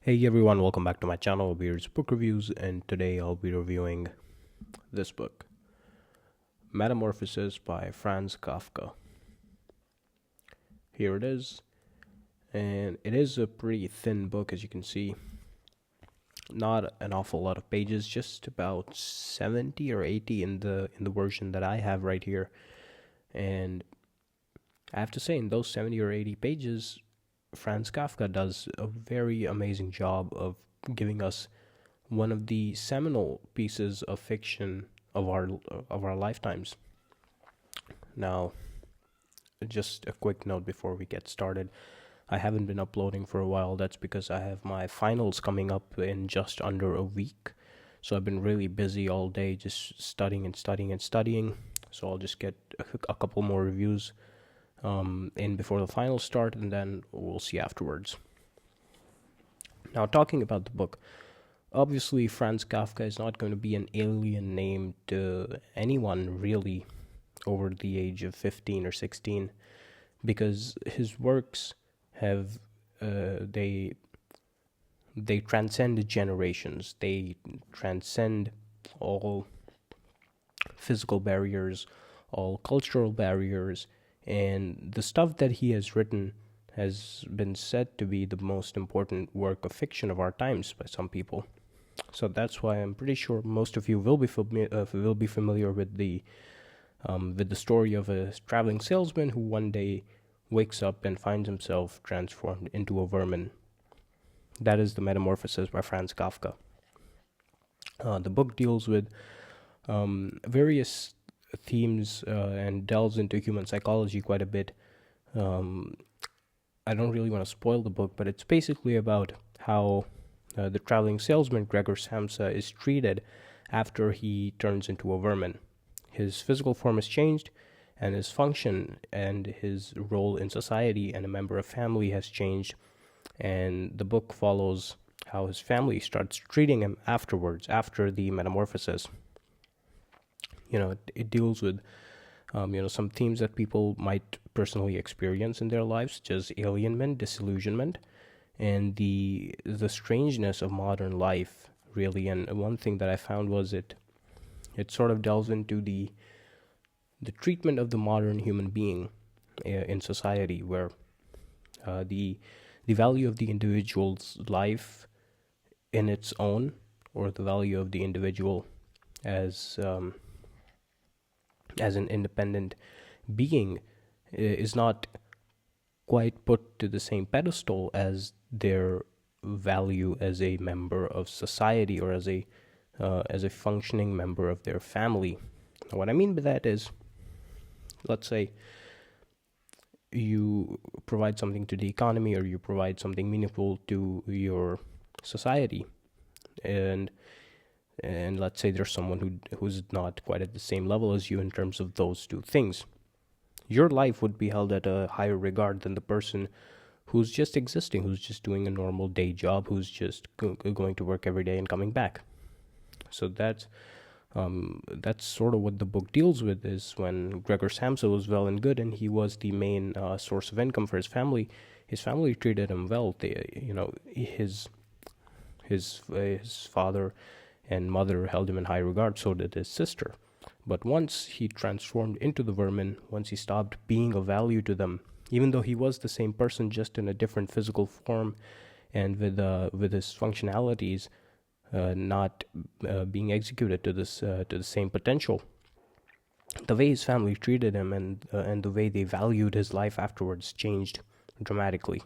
Hey everyone, welcome back to my channel, Abeer's Book Reviews, and today I'll be reviewing this book, Metamorphosis by Franz Kafka. Here it is, and it is a pretty thin book, as you can see. Not an awful lot of pages, just about 70 or 80 in the version that I have right here. And I have to say, in those 70 or 80 pages, Franz Kafka does a very amazing job of giving us one of the seminal pieces of fiction of our lifetimes. Now, just a quick note before we get started. I haven't been uploading for a while. That's because I have my finals coming up in just under a week. So I've been really busy all day just studying and studying and studying. So I'll just get a couple more reviews in before the finals start, and then we'll see afterwards. Now, talking about the book, obviously Franz Kafka is not going to be an alien name to anyone really over the age of 15 or 16, because his works have they transcend generations. They transcend all physical barriers, all cultural barriers, and the stuff that he has written has been said to be the most important work of fiction of our times by some people. So that's why I'm pretty sure most of you will be familiar with the story of a traveling salesman who one day wakes up and finds himself transformed into a vermin. That is the Metamorphosis by Franz Kafka. The book deals with various themes and delves into human psychology quite a bit. I don't really want to spoil the book, but it's basically about how the traveling salesman Gregor Samsa is treated after he turns into a vermin. His physical form is changed, and his function and his role in society and a member of family has changed. And the book follows how his family starts treating him afterwards, after the metamorphosis. It deals with some themes that people might personally experience in their lives, such as alienment, disillusionment, and the strangeness of modern life, really. And one thing that I found was it sort of delves into the treatment of the modern human being in society, where the value of the individual's life in its own, or the value of the individual as an independent being, is not quite put to the same pedestal as their value as a member of society, or as a functioning member of their family. What I mean by that is, let's say you provide something to the economy, or you provide something meaningful to your society, and let's say there's someone who's not quite at the same level as you in terms of those two things. Your life would be held at a higher regard than the person who's just existing, who's just doing a normal day job, who's just going to work every day and coming back. So that's sort of what the book deals with, is when Gregor Samsa was well and good, and he was the main source of income for his family. His family treated him well. His father and mother held him in high regard, so did his sister. But once he transformed into the vermin, once he stopped being of value to them, even though he was the same person, just in a different physical form, and with his functionalities not being executed to the same potential, the way his family treated him and the way they valued his life afterwards changed dramatically.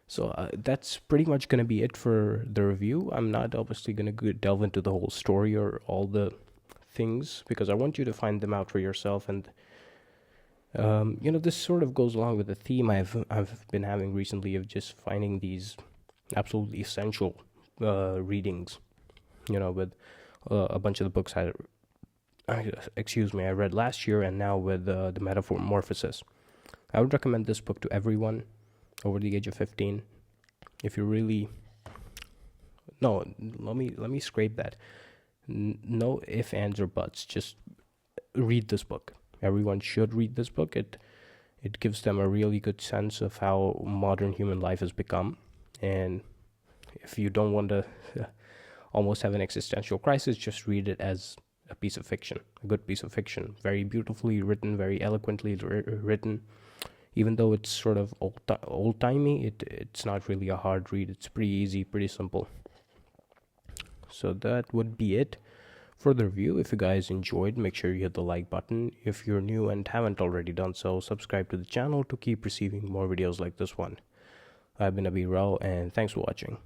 So that's pretty much going to be it for the review. I'm not obviously going to delve into the whole story or all the things, because I want you to find them out for yourself. And this sort of goes along with the theme I've been having recently of just finding these absolutely essential readings. With a bunch of the books I read last year, and now with the Metamorphosis. I would recommend this book to everyone over the age of 15. If you really... No, let me scrape that. No ifs, ands, or buts. Just read this book. Everyone should read this book. It gives them a really good sense of how modern human life has become. And if you don't want to almost have an existential crisis, just read it as a piece of fiction, a good piece of fiction, very beautifully written, very eloquently written. Even though it's sort of old-timey, it's not really a hard read. It's pretty easy, pretty simple. So that would be it for the review. If you guys enjoyed, make sure you hit the like button. If you're new and haven't already done so, subscribe to the channel to keep receiving more videos like this one. I've been Abeer Rao, and thanks for watching.